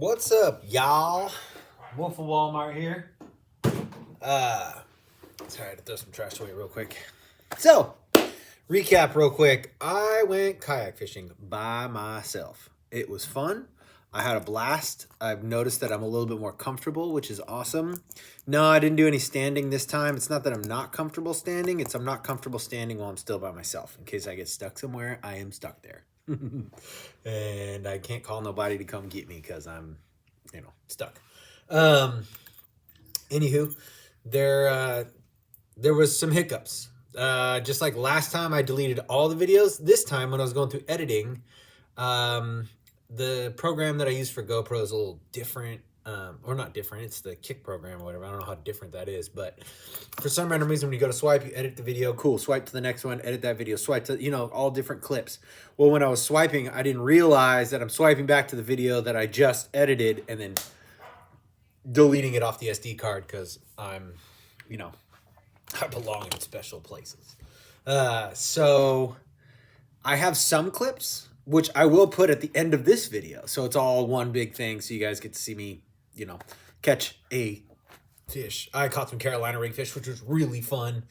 What's up, y'all? Wolf of Walmart here. Sorry, I had to throw some trash away real quick. So, recap real quick. I went kayak fishing by myself. It was fun. I had a blast. I've noticed that I'm a little bit more comfortable, which is awesome. No, I didn't do any standing this time. It's not that I'm not comfortable standing. It's I'm not comfortable standing while I'm still by myself. In case I get stuck somewhere, I am stuck there. And I can't call nobody to come get me because I'm, stuck. Anywho, there was some hiccups. Just like last time, I deleted all the videos. This time, when I was going through editing, the program that I use for GoPro is a little different. Or not different, it's the Kick program or whatever. I don't know how different that is, but for some random reason, when you go to swipe, you edit the video, cool, swipe to the next one, edit that video, swipe to, all different clips. Well, when I was swiping, I didn't realize that I'm swiping back to the video that I just edited and then deleting it off the SD card because I'm, I belong in special places. So I have some clips, which I will put at the end of this video. So it's all one big thing. So you guys get to see me, catch a fish. I caught some Carolina rig fish, which was really fun.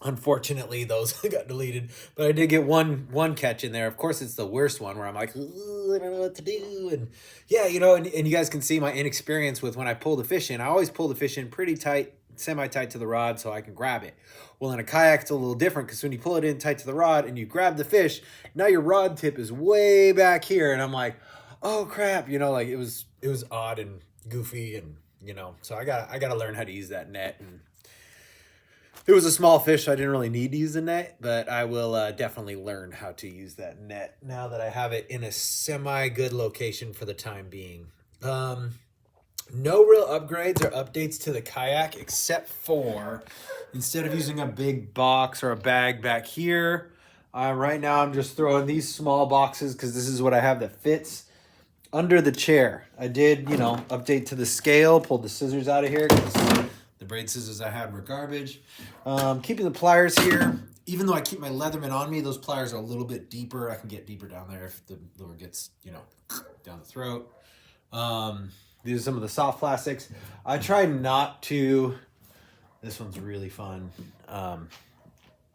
Unfortunately, those got deleted, but I did get one catch in there. Of course, it's the worst one where I'm like, I don't know what to do. And yeah, and you guys can see my inexperience with when I pull the fish in. I always pull the fish in pretty tight, semi-tight to the rod so I can grab it. Well, in a kayak, it's a little different because when you pull it in tight to the rod and you grab the fish, now your rod tip is way back here. And I'm like, oh crap, like it was odd and goofy and, so I gotta learn how to use that net. And it was a small fish, so I didn't really need to use the net, but I will definitely learn how to use that net now that I have it in a semi-good location for the time being. No real upgrades or updates to the kayak except for instead of using a big box or a bag back here, right now I'm just throwing these small boxes because this is what I have that fits under the chair. I did, update to the scale, pulled the scissors out of here because the braid scissors I had were garbage. Keeping the pliers here. Even though I keep my Leatherman on me, those pliers are a little bit deeper. I can get deeper down there if the lure gets, down the throat. These are some of the soft plastics. I try not to. This one's really fun.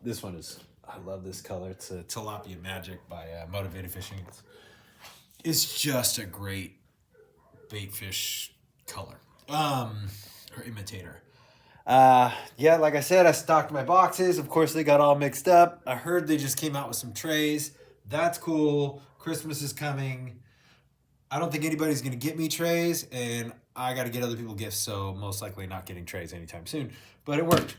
This one is, I love this color. It's a Tilapia Magic by Motivated Fishing. It's just a great bait fish color. Or imitator. Yeah, like I said, I stocked my boxes. Of course, they got all mixed up. I heard they just came out with some trays. That's cool. Christmas is coming. I don't think anybody's going to get me trays, and I got to get other people gifts, so most likely not getting trays anytime soon. But it worked.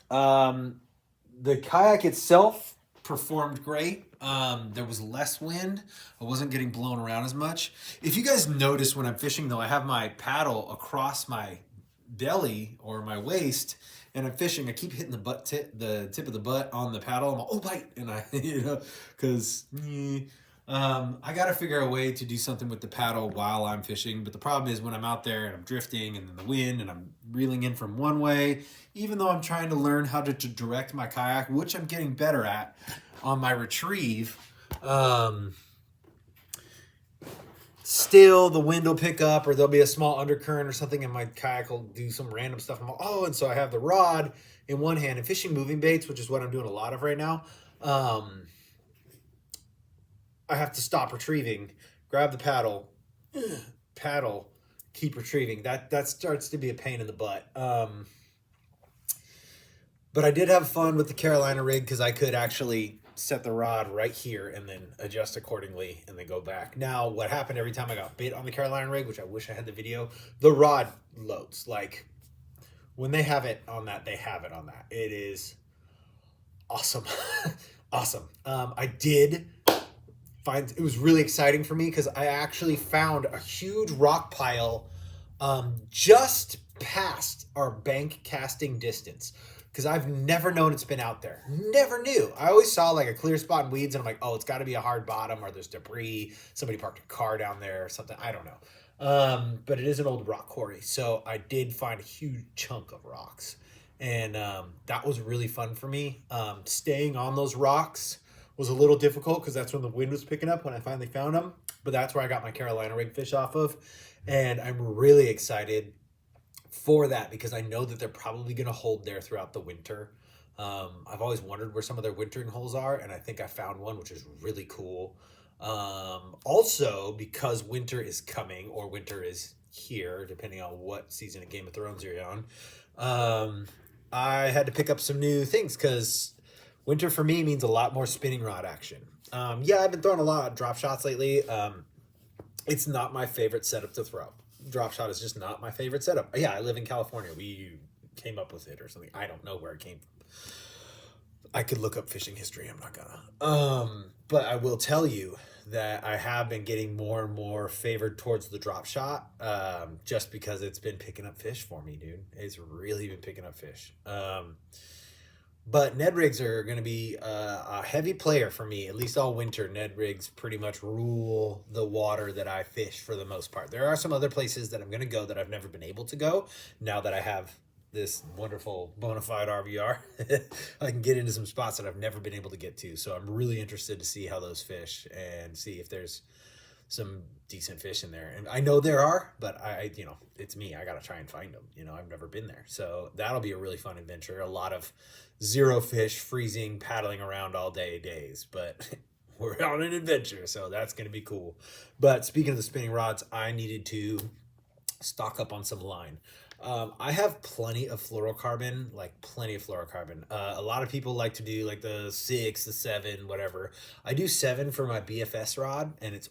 The kayak itself performed great. There was less wind. I wasn't getting blown around as much. If you guys notice when I'm fishing, though, I have my paddle across my belly or my waist, and I'm fishing. I keep hitting the tip of the butt on the paddle. I'm like, oh, bite, and I, because I got to figure a way to do something with the paddle while I'm fishing. But the problem is when I'm out there and I'm drifting and then the wind and I'm reeling in from one way, even though I'm trying to learn how to direct my kayak, which I'm getting better at on my retrieve, still the wind will pick up or there'll be a small undercurrent or something and my kayak will do some random stuff. I'm like, oh, and so I have the rod in one hand and fishing moving baits, which is what I'm doing a lot of right now. I have to stop retrieving, grab the paddle, keep retrieving. That starts to be a pain in the butt. But I did have fun with the Carolina rig because I could actually set the rod right here and then adjust accordingly and then go back. Now, what happened every time I got bit on the Carolina rig, which I wish I had the video, the rod loads. Like, when they have it on that, they have it on that. It is awesome. Awesome. I did find, it was really exciting for me because I actually found a huge rock pile just past our bank casting distance. Because I've never known it's been out there. Never knew. I always saw like a clear spot in weeds and I'm like, oh, it's got to be a hard bottom or there's debris. Somebody parked a car down there or something. I don't know. But it is an old rock quarry. So I did find a huge chunk of rocks. And that was really fun for me. Staying on those rocks was a little difficult because that's when the wind was picking up when I finally found them. But that's where I got my Carolina rig fish off of. And I'm really excited for that because I know that they're probably going to hold there throughout the winter. I've always wondered where some of their wintering holes are, and I think I found one, which is really cool. Also, because winter is coming, or winter is here, depending on what season of Game of Thrones you're on, I had to pick up some new things because winter for me means a lot more spinning rod action. Yeah, I've been throwing a lot of drop shots lately. It's not my favorite setup to throw. Drop shot is just not my favorite setup. Yeah, I live in California. We came up with it or something. I don't know where it came from. I could look up fishing history. I'm not gonna. But I will tell you that I have been getting more and more favored towards the drop shot, just because it's been picking up fish for me, dude. It's really been picking up fish. But Ned rigs are going to be a heavy player for me, at least all winter. Ned rigs pretty much rule the water that I fish for the most part. There are some other places that I'm going to go that I've never been able to go now that I have this wonderful bona fide RVR. I can get into some spots that I've never been able to get to. So I'm really interested to see how those fish and see if there's some decent fish in there. And I know there are, but it's me. I got to try and find them. I've never been there. So that'll be a really fun adventure. A lot of zero fish, freezing, paddling around all day days, but we're on an adventure. So that's going to be cool. But speaking of the spinning rods, I needed to stock up on some line. I have plenty of fluorocarbon. A lot of people like to do like the 6, the 7, whatever. I do 7 for my BFS rod, and it's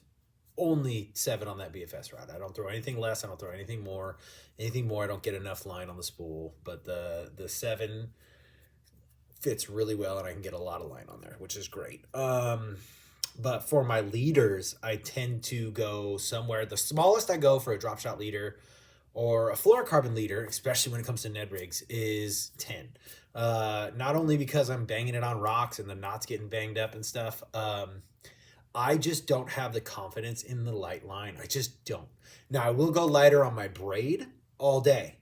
only 7 on that BFS rod. I don't throw anything less. I don't throw anything more. Anything more, I don't get enough line on the spool. But the 7 fits really well, and I can get a lot of line on there, which is great. But for my leaders, I tend to go somewhere. The smallest I go for a drop shot leader or a fluorocarbon leader, especially when it comes to Ned rigs, is 10. Not only because I'm banging it on rocks and the knots getting banged up and stuff, I just don't have the confidence in the light line. I just don't. Now, I will go lighter on my braid all day,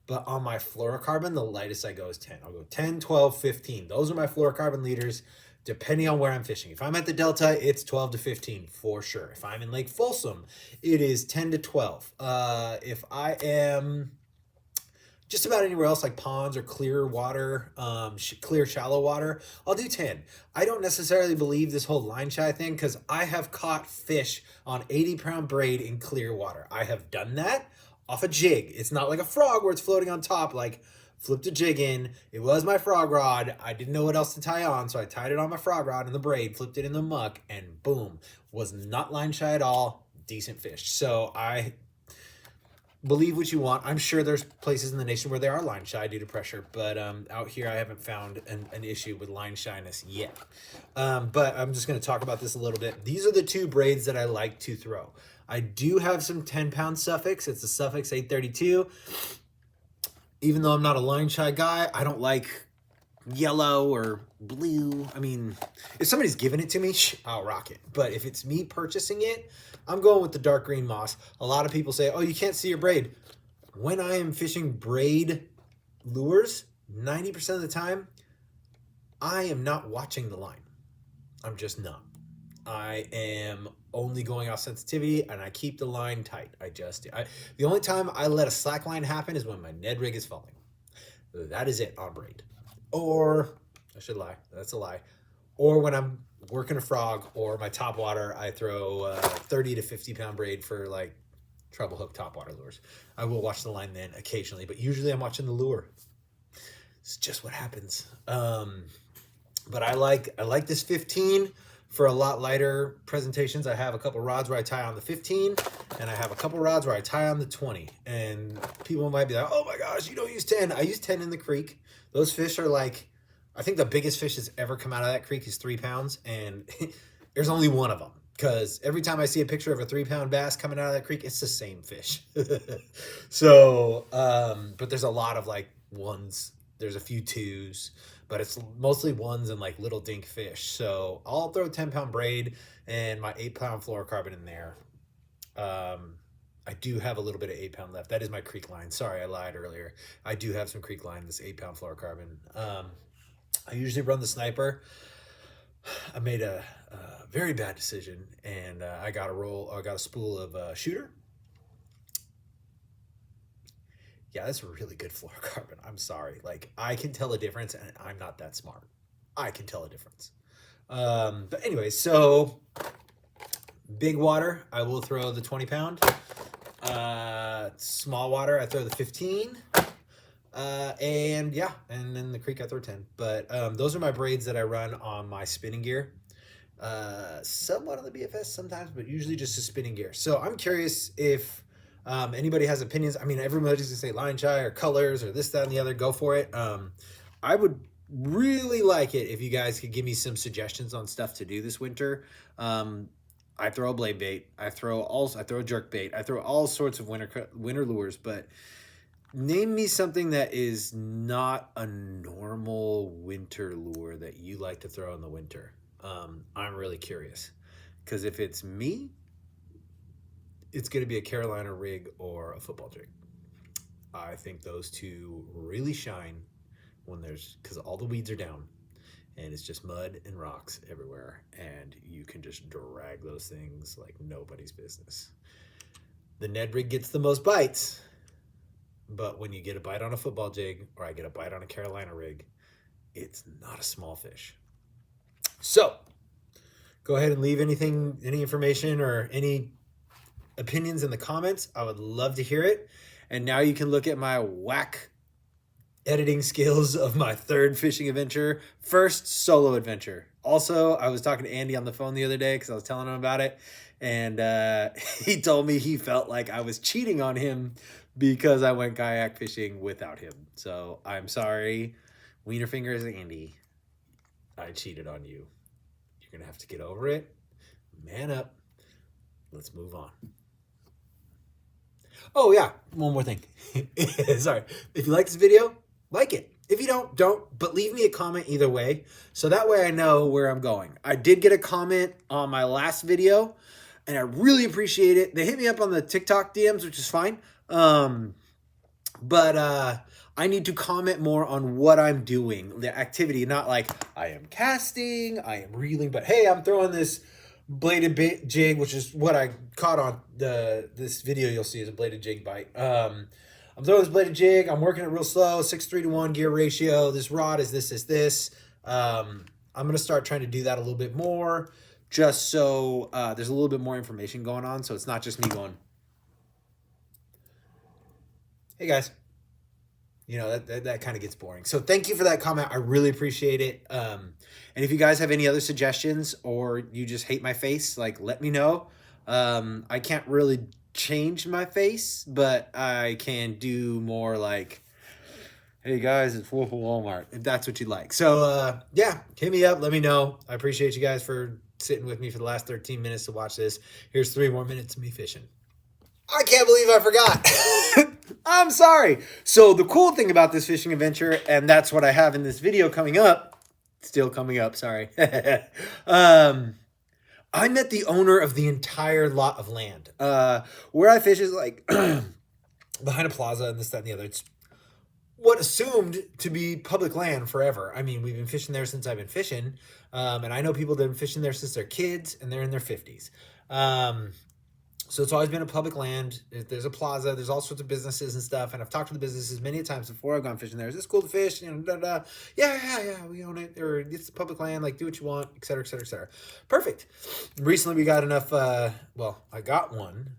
but on my fluorocarbon, the lightest I go is 10. I'll go 10, 12, 15. Those are my fluorocarbon leaders, depending on where I'm fishing. If I'm at the Delta, it's 12 to 15 for sure. If I'm in Lake Folsom, it is 10 to 12. If I am just about anywhere else like ponds or clear water, clear shallow water, I'll do 10. I don't necessarily believe this whole line shy thing because I have caught fish on 80-pound braid in clear water. I have done that off a jig. It's not like a frog where it's floating on top. Like, flipped a jig in. It was my frog rod. I didn't know what else to tie on, so I tied it on my frog rod in the braid, flipped it in the muck, and boom. Was not line shy at all. Decent fish. So I believe what you want. I'm sure there's places in the nation where they are line shy due to pressure, but out here I haven't found an issue with line shyness yet. But I'm just going to talk about this a little bit. These are the 2 braids that I like to throw. I do have some 10-pound Suffix. It's a Suffix 832. Even though I'm not a line shy guy, I don't like yellow or blue. I mean, if somebody's giving it to me, I'll rock it. But if it's me purchasing it, I'm going with the dark green moss. A lot of people say, oh, you can't see your braid. When I am fishing braid lures, 90% of the time, I am not watching the line. I'm just not. I am only going off sensitivity, and I keep the line tight. The only time I let a slack line happen is when my Ned rig is falling. That is it on braid. Or, I should lie, that's a lie. Or when I'm working a frog or my top water, I throw 30 to 50-pound braid for like treble hook top water lures. I will watch the line then occasionally, but usually I'm watching the lure. It's just what happens. But I like this 15. For a lot lighter presentations, I have a couple rods where I tie on the 15, and I have a couple rods where I tie on the 20. And people might be like, oh my gosh, you don't use 10. I use 10 in the creek. Those fish are like, I think the biggest fish that's ever come out of that creek is 3 pounds, and there's only one of them. Because every time I see a picture of a 3-pound bass coming out of that creek, it's the same fish. So, but there's a lot of like 1s. There's a few 2s. But it's mostly 1s and like little dink fish. So I'll throw 10-pound braid and my 8-pound fluorocarbon in there. I do have a little bit of 8-pound left. That is my creek line. Sorry, I lied earlier. I do have some creek line, this 8-pound fluorocarbon. I usually run the sniper. I made a very bad decision, and I got a spool of shooter. Yeah, that's a really good fluorocarbon. I'm sorry. Like, I can tell a difference, and I'm not that smart. I can tell a difference. But anyway, so big water, I will throw the 20 pound. Small water, I throw the 15. And yeah, and then the creek, I throw 10. But those are my braids that I run on my spinning gear. Somewhat on the BFS sometimes, but usually just a spinning gear. So I'm curious if anybody has opinions. I mean, everybody's gonna say line shy or colors or this, that, and the other. Go for it. I would really like it if you guys could give me some suggestions on stuff to do this winter. I throw a blade bait. I throw a jerk bait. I throw all sorts of winter lures, but name me something that is not a normal winter lure that you like to throw in the winter. I'm really curious, because if it's me, it's going to be a Carolina rig or a football jig. I think those two really shine because all the weeds are down and it's just mud and rocks everywhere, and you can just drag those things like nobody's business. The Ned rig gets the most bites, but when you get a bite on a football jig, or I get a bite on a Carolina rig, it's not a small fish. So go ahead and leave any information or any opinions in the comments. I would love to hear it. And now you can look at my whack editing skills of my third fishing adventure, first solo adventure. Also, I was talking to Andy on the phone the other day because I was telling him about it. And he told me he felt like I was cheating on him because I went kayak fishing without him. So I'm sorry, Wiener Fingers Andy. I cheated on you. You're going to have to get over it. Man up. Let's move on. Oh, yeah. One more thing. Sorry. If you like this video, like it. If you don't. But leave me a comment either way, so that way I know where I'm going. I did get a comment on my last video, and I really appreciate it. They hit me up on the TikTok DMs, which is fine. But I need to comment more on what I'm doing, the activity, not like I am casting, I am reeling, but hey, I'm throwing this bladed jig, which is what I caught on this video you'll see is a bladed jig bite. I'm throwing this bladed jig, I'm working it real slow, 6:3 to 1 gear ratio. This rod is this. I'm going to start trying to do that a little bit more, just so there's a little bit more information going on, so it's not just me going, hey guys. You know, that kind of gets boring. So thank you for that comment. I really appreciate it. And if you guys have any other suggestions, or you just hate my face, like, let me know. I can't really change my face, but I can do more like, hey guys, it's Wolf of Walmart, if that's what you like. So yeah, hit me up. Let me know. I appreciate you guys for sitting with me for the last 13 minutes to watch this. Here's 3 more minutes of me fishing. I can't believe I forgot. I'm sorry. So the cool thing about this fishing adventure, and that's what I have in this video coming up, still coming up, sorry. I met the owner of the entire lot of land. Where I fish is like behind a plaza and this, that, and the other. It's what assumed to be public land forever. I mean, we've been fishing there since I've been fishing. And I know people that have been fishing there since they're kids and they're in their 50s. So it's always been a public land. There's a plaza. There's all sorts of businesses and stuff. And I've talked to the businesses many times before I've gone fishing there. Is this cool to fish? You know, Yeah, we own it. Or it's public land. Like, do what you want, et cetera, et cetera, et cetera. Perfect. Recently, we got enough. Well, I got one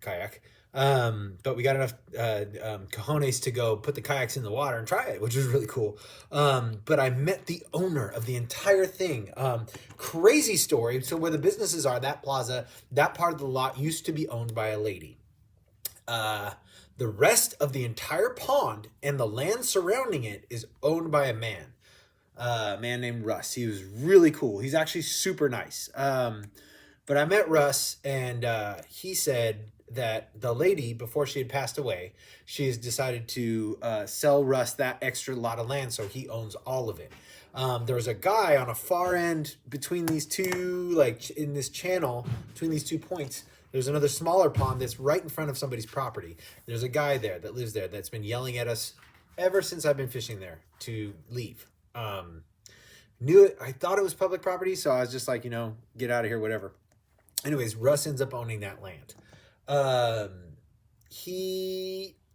kayak. But we got enough cojones to go put the kayaks in the water and try it, which was really cool. But I met the owner of the entire thing. Crazy story. So where the businesses are, that plaza, that part of the lot used to be owned by a lady. The rest of the entire pond and the land surrounding it is owned by a man named Russ. He was really cool. He's actually super nice. But I met Russ, and he said that the lady, before she had passed away, she has decided to sell Russ that extra lot of land, so he owns all of it. There's a guy on a far end between these two, like in this channel, between these 2 points, there's another smaller pond that's right in front of somebody's property. There's a guy there that lives there that's been yelling at us ever since I've been fishing there to leave. Knew it. I thought it was public property, so I was just like, get out of here, whatever. Anyways, Russ ends up owning that land.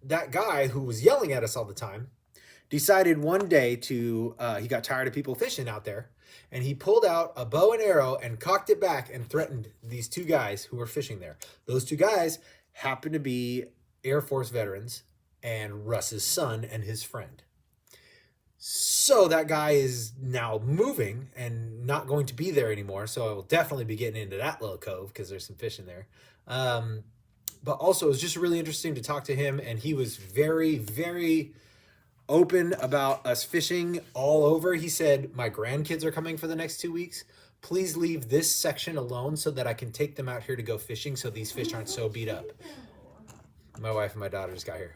That guy who was yelling at us all the time decided one day to, he got tired of people fishing out there, and he pulled out a bow and arrow and cocked it back and threatened these two guys who were fishing there. Those two guys happened to be Air Force veterans and Russ's son and his friend. So that guy is now moving and not going to be there anymore. So I will definitely be getting into that little cove because there's some fish in there. But also, it was just really interesting to talk to him, and he was very, very open about us fishing all over. He said, my grandkids are coming for the next 2 weeks. Please leave this section alone so that I can take them out here to go fishing so these fish aren't so beat up. My wife and my daughter just got here.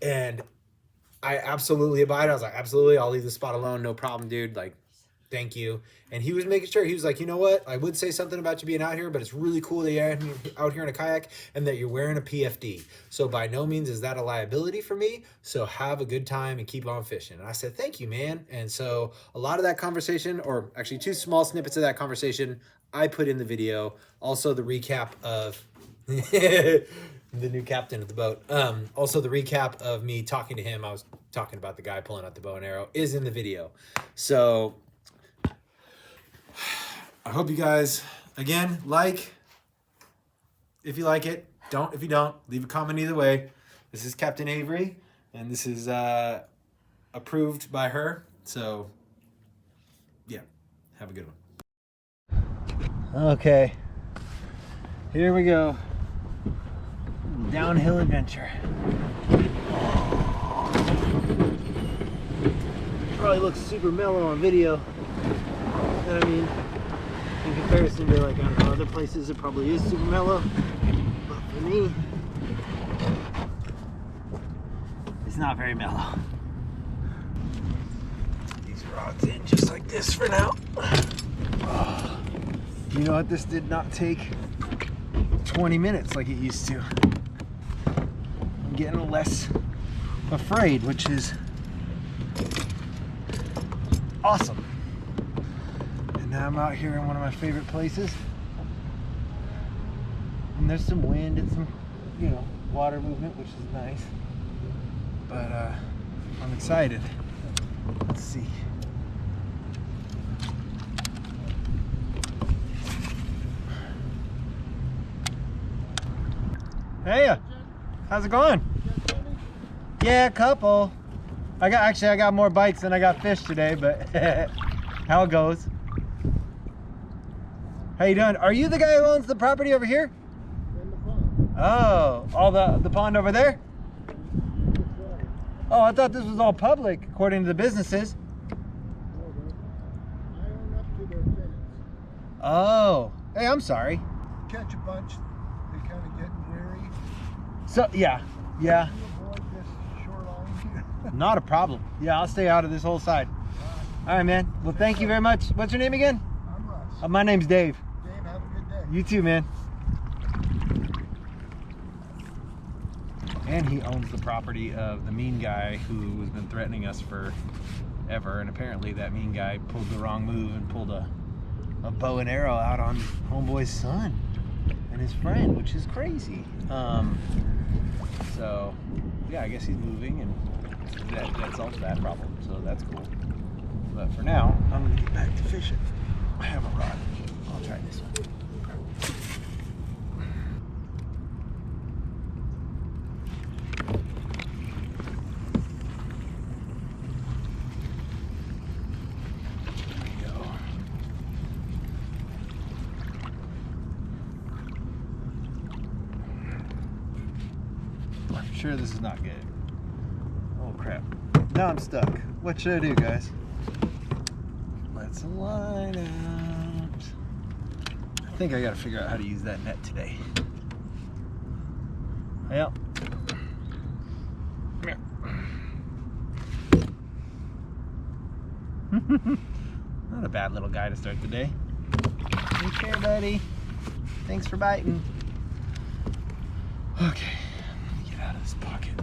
And I absolutely abide. I was like, absolutely, I'll leave the spot alone. No problem, dude. Like, thank you. And he was making sure. He was like, you know what? I would say something about you being out here, but it's really cool that you're out here in a kayak and that you're wearing a PFD. So by no means is that a liability for me. So have a good time and keep on fishing. And I said, thank you, man. And so a lot of that conversation, or actually 2 small snippets of that conversation, I put in the video. Also the recap of the new captain of the boat. Also the recap of me talking to him. I was talking about the guy pulling out the bow and arrow is in the video. So I hope you guys, again, like, if you like it. Don't if you don't. Leave a comment either way. This is Captain Avery, and this is approved by her. So, yeah, have a good one. Okay, here we go. Downhill adventure. Probably looks super mellow on video. And I mean, in comparison to like, I don't know, other places, it probably is super mellow. But for me, it's not very mellow. These rods in just like this for now. Oh, you know what? This did not take 20 minutes like it used to. I'm getting less afraid, which is awesome. And now I'm out here in one of my favorite places. And there's some wind and some, water movement, which is nice. But I'm excited. Let's see. Hey, how's it going? Yeah, a couple. I got more bites than I got fish today, but how it goes. How you doing? Are you the guy who owns the property over here? In the pond. Oh, all the pond over there? Oh, I thought this was all public, according to the businesses. I own up to their fence. Oh, hey, I'm sorry. Catch a bunch, they kind of get weary. So, yeah. You avoid this shoreline here. Not a problem. Yeah, I'll stay out of this whole side. All right, man. Well, thank you very much. What's your name again? I'm Russ. My name's Dave. Dave, have a good day. You too, man. And he owns the property of the mean guy who has been threatening us forever. And apparently that mean guy pulled the wrong move and pulled a bow and arrow out on homeboy's son and his friend, which is crazy. So yeah, I guess he's moving, and that solves that problem. So that's cool. But for now, I'm gonna get back to fishing. I have a rod. I'll try this one. I'm sure this is not good. Oh crap. Now I'm stuck. What should I do, guys? Let's line out. I think I gotta figure out how to use that net today. Well. Come here. Not a bad little guy to start the day. Take care, buddy. Thanks for biting. Okay. Get out of this pocket.